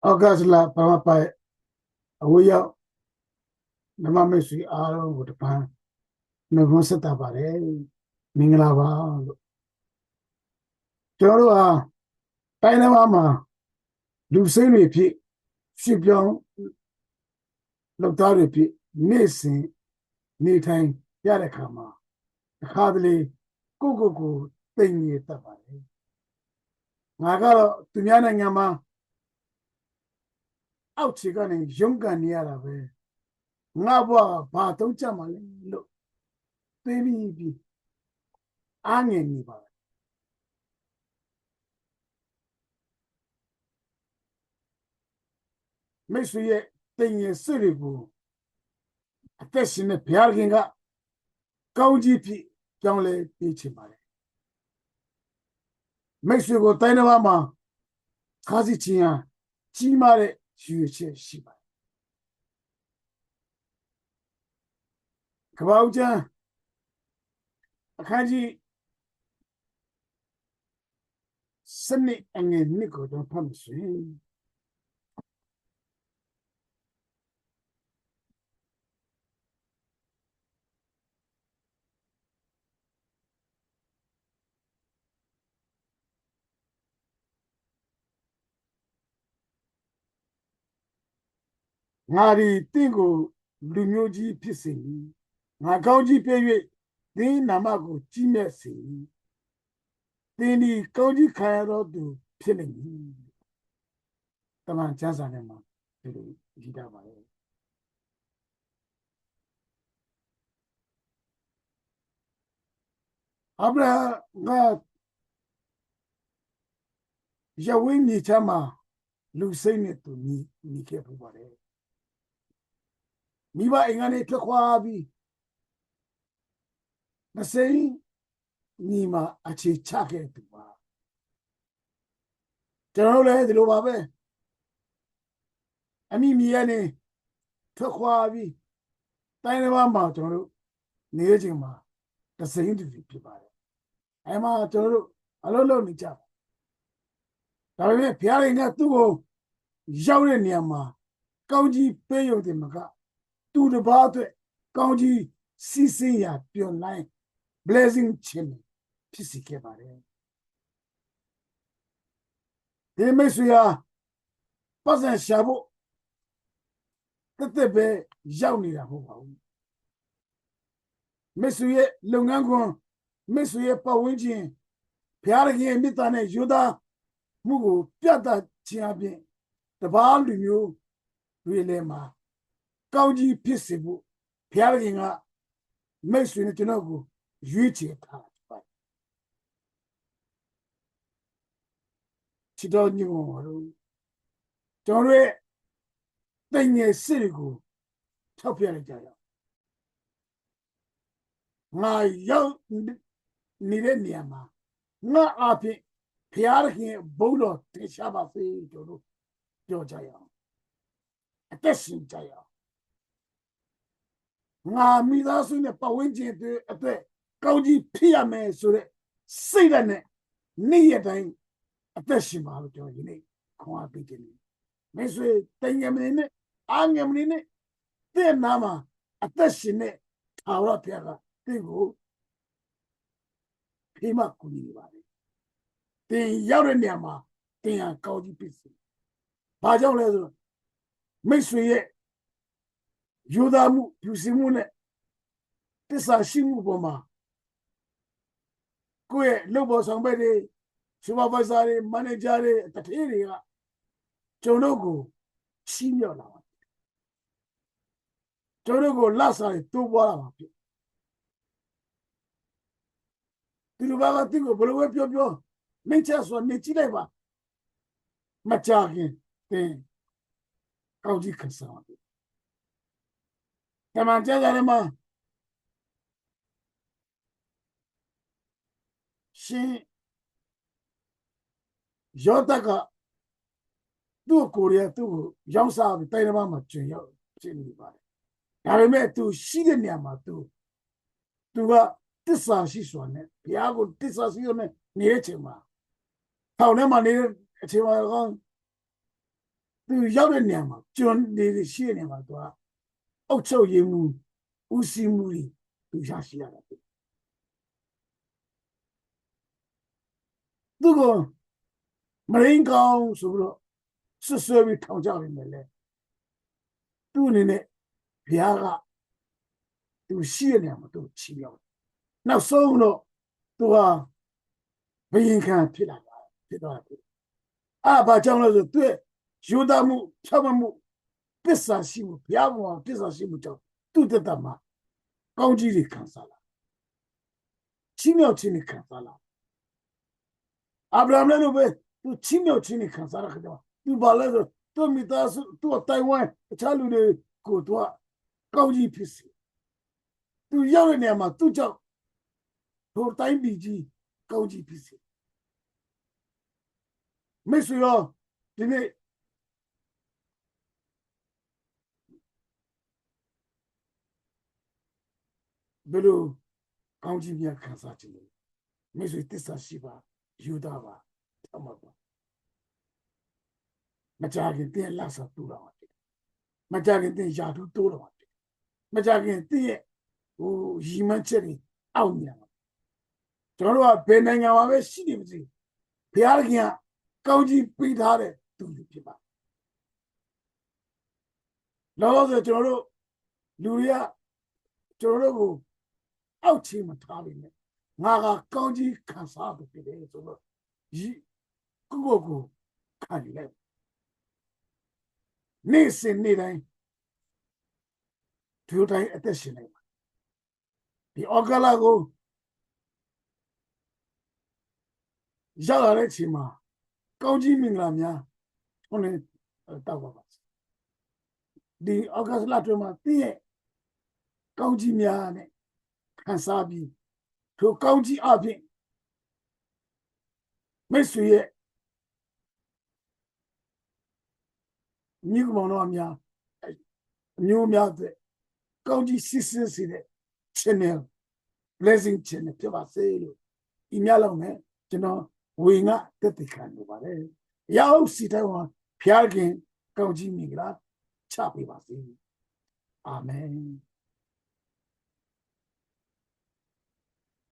August la pama pa awoya nama me sui aro go pa no go sa ta pare mingla ba lo choro a tai na ma ma lu sai ni phi ship pyaungလောက်သားတွေဖြစ်နေ့စဉ်နေထိုင်ရတဲ့ခါမှာတစ်ခါတလေကိုသိငြိတတ်ပါတယ်ငါကတော့သူများနိုင်ငံမှာအောက်ခြေကနေရုန်းကန်နေရတာပဲငါဘွားဘာသုံးချက်မှလဲလို့သိပြီးအားငယ်နေပါတယ်မိတ်ဆွေရဲ့သိငြိစစ်တွေကိုအသက်ရှင်တဲ့ဘုရားခင်ကကောင်းကြီးဖြစ်ပြောင်းလဲပေးချင်ပါတယ်မိတ်ဆွေကိုတိုင်းတစ်ပါးမှာခါးစီချင်းဟာကြီးမားတဲ့ရွေချက်ရှိပါတယ်ကပ္ပဦးကျမ်းအခန်းကြီးစနစ်အငယ်နှစ်ကိုတော့ဖတ်လို့ရှိရင်ငါဒီတင့်ကိုလူမျိုးကြီးဖြစ်စေငါကောင်းကြီးပြည့်၍သင်နာမကိုကြီးမြတ်စေသင်ဒီကောင်းကြီးခံရတော့သူဖြစ်နေပြီတမန်ကျမ်းစာထဲမှာဒီလိုရေးထားပါတယ်အဗြဟံကယဝိမြေချမ်းမှာလူစိတ်နဲ့သူညီခဲ့ပူပါတယ်မိဘအိမ်ကနေထွက်ခွာပြီးမစိမ်းညီမှာအခြေချခဲ့သူပါကျွန်တော်လည်းဒီလိုပါပဲအမိမြေကနေထွက်ခွာပြီးတိုင်းတစ်ပါးမှာကျွန်တော်တို့နေရခြင်းမှာတစိမ်းတူဖြစ်ပါတယ်အဲမှာကျွန်တော်တို့အလုံးလုံးနေကြပါဒါပေမဲ့ဘုရားရှင်ကသူ့ကိုရောက်တဲ့နေရာမှာကောင်းကြီးပေးရုံတင်မကသူတစ်ပါးအတွက်ကောင်းကြီးစီးစင်းရာပြောင်းလိုက် blessing ခြင်းဖြစ်စီခဲ့ပါတယ်ဒီမိတ်ဆွေဟာပတ်စံရှာဖို့တက်ပဲရောက်နေတာမဟုတ်ပါဘူးမိတ်ဆွေရဲ့လုပ်ငန်းခွင်မိတ်ဆွေရဲ့ပတ်ဝန်းကျင်ဘုရားခင်ရဲ့မေတ္တာနဲ့ယူသားမှုကိုပြသခြင်းအပြင်တပါးလူမျိုးတွေလည်းမှာကောင်းကြီးဖြစ်စေဖို့ဘုရားခင်ကမိတ်ဆွေနဲ့ကျွန်တော်ကိုရွေးချယ်ထားပါတယ်ချစ်တော်ညီတော်တို့ကျွန်တော်ရဲ့တိမ်ငယ်စစ်တွေကိုထောက်ပြလိုက်ကြရအောင်ငါရောက်နေတဲ့နေရာမှာငါအဖြစ်ဘုရားခင်ဘုန်းတော်တင်ရှားပါစေကျွန်တော်တို့ပြောကြရအောင်အသက်ရှင်ကြရအောင်ငါမိသားစုနဲ့ပတ်ဝန်းကျင်တွေအတွက်ကောင်းကြီးဖြစ်ရမယ်ဆိုတဲ့စိတ်ဓာတ်နဲ့နေ့ရက်တိုင်းအသက်ရှင်ပါလို့ကျွန်တော်ဒီနေ့ခွန်အားပေးခြင်းနဲ့မိတ်ဆွေတိုင်ငယ်မနေနဲ့အားငယ်မနေနဲ့တဲ့နာမှာအသက်ရှင်တဲ့ထာဝရဘုရားကတင့်ကိုဖိမကူညီပါလေတင်ရောက်တဲ့နေရာမှာတင်ဟာကောင်းကြီးဖြစ်စေဘာကြောင့်လဲဆိုတော့မိတ်ဆွေရဲ့ယူသားမှုယူဆမှုနဲ့တစ္ဆာရှိမှုပေါ်မှာကိုယ့်ရဲ့လုပ်ပေါ်ဆောင်ဘက်တွေ supervisor တွေ manager တွေတထေးတွေကကျွန်တော်ကိုချီးမြှောက်လာပါတယ်ကျွန်တော်ကိုလက်စားတိုးပွားလာပါဖြစ်ဒီလိုကတိကိုဘယ်လိုပဲပြောမိတ်ချက်ဆိုနေကြည့်လိုက်ပါမကြခင်တင်ကောင်းကြီးခစားပါတမန်ကျမ်းစာထဲမှာရှင်ယောသကသူ့ကိုယ်ရဲ့သူ့ကိုရောင်းစားပြီးတိုင်းတစ်ပါးမှာကျင်ရောက်ဖြစ်နေပါတယ်ဒါပေမဲ့သူရှိတဲ့နေရာမှာသူကတစ္ဆာရှိစွာနဲ့ဘုရားကိုတစ္ဆာရှိစွာနဲ့နေတဲ့ချိန်မှာထောင်ထဲမှာနေတဲ့အချိန်မှာကောင်း သူရောက်တဲ့နေရာမှာကျွန်းနေရှိနေမှာသူကအုတ်ချုပ်ရည်မှုဦးစီးမှုတွေသူရရှိရတာသူကမရင်းကောင်းဆိုတော့ဆွဆွဲပြီးထောင်ကြနေတယ်လေသူ့အနေနဲ့ဘုရားကသူရှိရနေမှာသူချီးမြှောက်နောက်ဆုံးတော့သူဟာဘယင်ခံဖြစ်လာတာဖြစ်သွားတယ်ဘာကြောင့်လဲဆိုသူယူဒမှုဖြောင့်မှုပစ္စာရှိမှုဘုရားဘုရားပစ္စာရှိမှုကြောင့်သူ့တက်တာမှာကောင်းကြီးတွေခံစားလာချီးမြှောက်ခြင်းတွေခံစားလာအာဗြဟံလည်းပဲသူချီးမြှောက်ခြင်းတွေခံစားရခဲ့တယ်သူဘာလဲဆိုသူမိသားစုသူတိုင်ဝမ်တခြားလူတွေကိုသူကကောင်းကြီးဖြစ်စေသူရောက်တဲ့နေရာမှာသူ့ကြောင့်တို့တိုင်းပြည်ကြီးကောင်းကြီးဖြစ်စေမိတ်ဆွေရောဒီနေ့ဘယ်လိုကောင်းကြီးများခံစားခြင်းလဲမိတ်ဆွေတစ္ဆာရှိပါယူဒပါအမပါမကြခင်တင်းလက်စားတူတော့တယ်မကြခင်တင်းယာတူတိုးတော့တယ်မကြခင်တင်းရဲ့ရီမန်းချက်တွေအောက်နေတာကျွန်တော်တို့ကဘယ်နိုင်ငံမှာပဲရှိနေပါစေဘုရားခင်ကကောင်းကြီးပေးထားတဲ့သူတွေဖြစ်ပါလောလောဆယ်ကျွန်တော်တို့လူတွေကကျွန်တော်တို့ကိုအောက်ချီမထားပြီနဲ့ငါကကောင်းကြီးခံစားဖို့ဖြစ်တယ်ဆိုတော့ကိုခံယူလိုက်နေ့စဉ်နေ့တိုင်းဒီတိုင်းအသက်ရှင်နေပါဒီဩဂလကိုရောက်လာတဲ့အချိန်မှာကောင်းကြီးမင်္ဂလာများဟိုနေတောက်ပါပါဒီဩဂလတွင်မှာတည့်ရဲ့ကောင်းကြီးများနဲ့ခံစားပြီးထိုကောင်းကြီးအပြင်မိတ်ဆွေရဲ့ညီကောင်တော်များမျိုးများတဲ့ကောင်းကြီးစစ်စစ်စီတဲ့ channel blessing channel ဖြစ်ပါစေလို့ဒီများလောက်နဲ့ကျွန်တော်ဝေငါတက်တည်ခံနေပါတယ်ရောက်စီတိုင်းမှာဖျားခင်ကောင်းကြီးမင်္ဂလာချပေးပါစေအာမင်